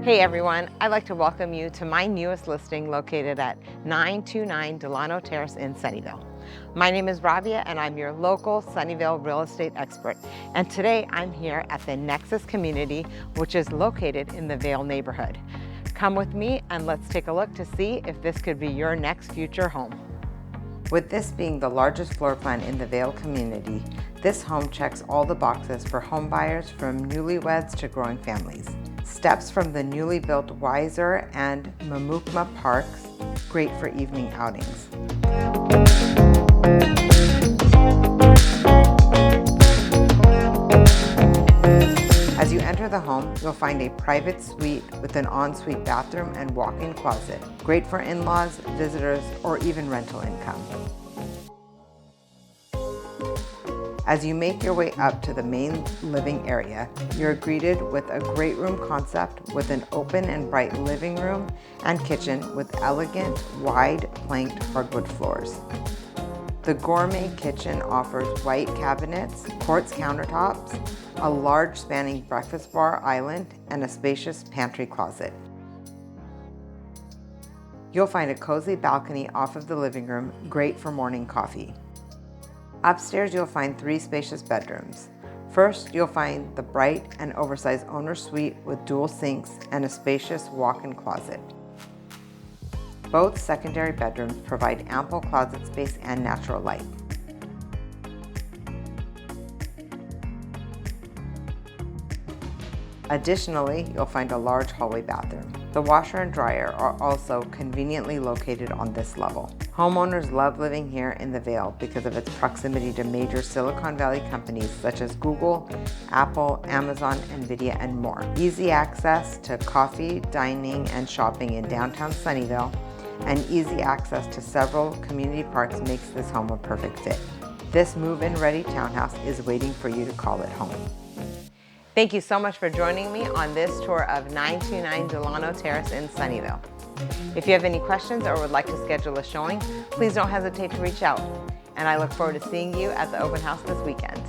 Hey everyone, I'd like to welcome you to my newest listing located at 929 Delano Terrace in Sunnyvale. My name is Rabia and I'm your local Sunnyvale real estate expert. And today I'm here at the Nexus community, which is located in the Vale neighborhood. Come with me and let's take a look to see if this could be your next future home. With this being the largest floor plan in the Vale community, this home checks all the boxes for home buyers from newlyweds to growing families. Steps from the newly built Weiser and Mamukma parks, great for evening outings. As you enter the home, you'll find a private suite with an ensuite bathroom and walk-in closet, great for in-laws, visitors, or even rental income. As you make your way up to the main living area, you're greeted with a great room concept with an open and bright living room and kitchen with elegant, wide planked hardwood floors. The gourmet kitchen offers white cabinets, quartz countertops, a large spanning breakfast bar island, and a spacious pantry closet. You'll find a cozy balcony off of the living room, great for morning coffee. Upstairs, you'll find 3 spacious bedrooms. First, you'll find the bright and oversized owner's suite with dual sinks and a spacious walk-in closet. Both secondary bedrooms provide ample closet space and natural light. Additionally, you'll find a large hallway bathroom. The washer and dryer are also conveniently located on this level. Homeowners love living here in the Vale because of its proximity to major Silicon Valley companies such as Google, Apple, Amazon, Nvidia, and more. Easy access to coffee, dining, and shopping in downtown Sunnyvale, and easy access to several community parks makes this home a perfect fit. This move-in ready townhouse is waiting for you to call it home. Thank you so much for joining me on this tour of 929 Delano Terrace in Sunnyvale. If you have any questions or would like to schedule a showing, please don't hesitate to reach out. And I look forward to seeing you at the open house this weekend.